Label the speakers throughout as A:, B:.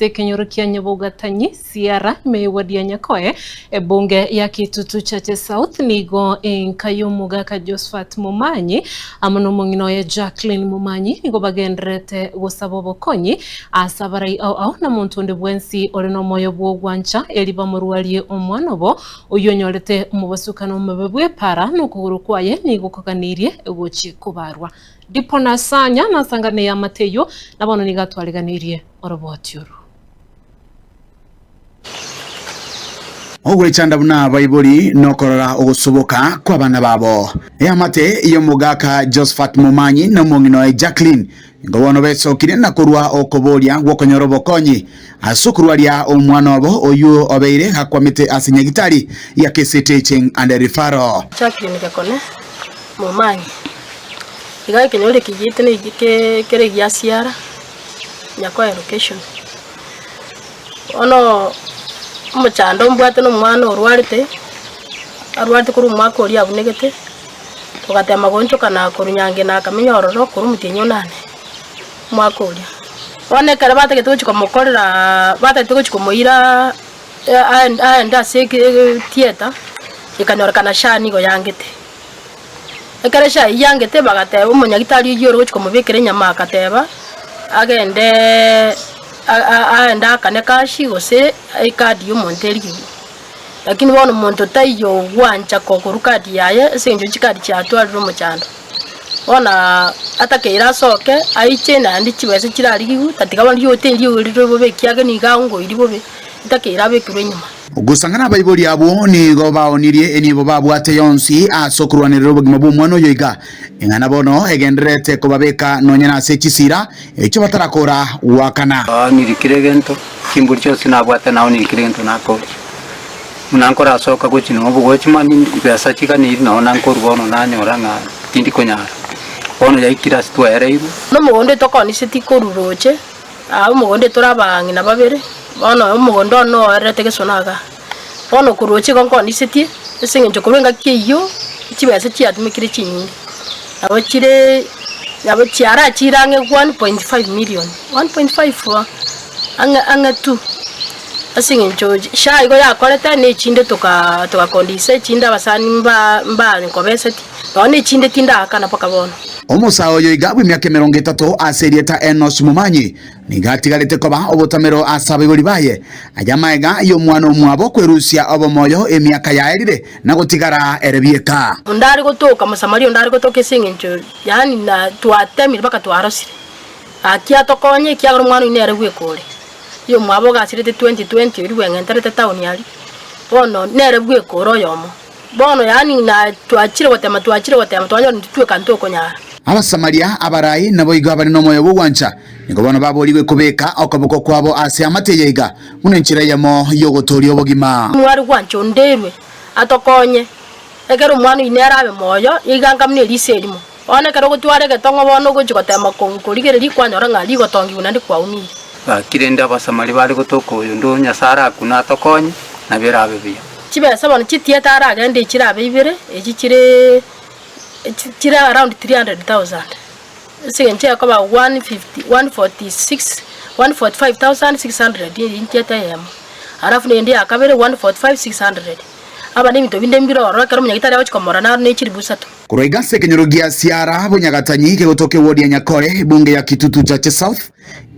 A: ase kenyoro kia Nyabogatanyi Ciara mewadia nyakoe bunge ya Kitutu Chache South nigo Kayumuga Josephat Momanyi amuno mongino ya Jacqueline Momanyi nigo bagendrete gusaba bokonyi asabarai au na muntu ndi bwensi olino moyo bwogwancha eliba murualie omwana bo uyonyorete umubasukano mubebwe para nukuguru kwaye nigukoganirie guchi kubarwa Dipona Sanya nasangane ya Mateyo nabono nigatwaliganirie orobotyuru
B: Ogwe chanda buna Baibuli nokorora ogusoboka kwa bana babo ya mate iyo mugaka Josephat Momanyi na mongino ya Jacqueline ngobono besokire na kurwa okobolia gwokonyorobo konyi asukurwalia omwana wabo oyu obeire hakwamite asinyagitari ya kesi teaching and referral
C: Jacqueline gakone Momanyi iga kenyore kijite ne kere ya Ciara nyako education ono umuchando mbwate no mwana orwarite kuri umwaka ori abunegete tugatema goncho kana kurunyange na kamenyororo kuri mutinyo nane mwaka ori one kare batege tuchiko mukorera batege tuchiko muira aenda seke theater ikanyora kana shani go yangete ekare sha yangete bagate umunyagitari yoro tuchiko mubikire nyama akateba agende aenda kane kashi gose ikadi y'umonteri lakini wono monto tayo wancha kokurukadi yaye senjo chikadi cha twaliro mu cyando wona atakeira soke aiche na ndi chibese kirari gigu tatika ndi yote ndi uriro bobe kiage ni gaungo iri bobe takeira bekiro nyuma
B: Gusangana Baibuli abo ni go baonirie enibo babwate yonsi asokurwaniriro bugima bw'umwana oyoiga ingana bono egendrete ko babeka nonyana sechisira echo batarakora wakana
D: nirikiregento kimburi cyose nabwate naho nirikiregento nako munankora asoka gukino obugochimani byasa chikaniri naho nankora bono nanyora nga tindi konyara bono yaikira sitwaereibu
C: no mugonde tokoni setikoruroche abo mugonde torabangi na babere bono umugondo no erete sonaga bono kuroche konkoni setie esengenjo kubenga kiyo kibese kiatumikire chinyingi abo Ciara chirange 1.5 million 1.5 anga tu asengenjo sha igo yakoreta ne chinde toka kondise chinda basani mba nkobeseti bone chinde tinda akana paka bono
B: Omusa oyoiga bw'imyaka 30 aserieta Enos Momanyi nigatigarite koba obotamero asabe buri baye ajamaega yo mwana omwabo kwerusia obomoyo emyaka yaerire na gutigara erebieka
C: ndari gotoka musamario ndari gotoka esengenjo yani na twatemire baka twarosire akia tokonye kia mwana inere gwekore yo mwabo gasirete 2020 uri wengenterete town yali bono nere gwekoro yomo bono yani na twachire gotema twanyo ntitwe kanto konyara
B: Abasamaria abarai nabo iga bari no moyo bwancha nigo bono baboliwe kubeka okoboko kwabo ase amateyega munenchira yamo yogotori obogima
C: mwari gwancho nderwe atokonye ekero mwana inera abe moyo iganga mne liserimo one kero gutware getongo bono gukotema konkurigere likwanyora ngali gotongi unandi kwa uni
D: kirenda abasamari bari gutoko uyu ndo nyasara kuna atokonye na birabe biyo
C: kibesa bono kitieta aragende kirabe ibere kira around 300,000 sengenche yakoba 145,600 intieta yemo arafu nende akabere 145,600 aba ni mito binde mbiro orokero munyagitari aho chikomora na n'ekiri busatu
B: kuroiga sekenyorogia Ciara Bunyagatanyi kegotoke wodi ya Nyakore bunge ya Kitutu Chache South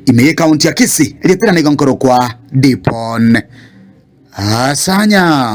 B: imeye kaunti ya Kisii ilipera nigonkoro kwa Dipon Asanya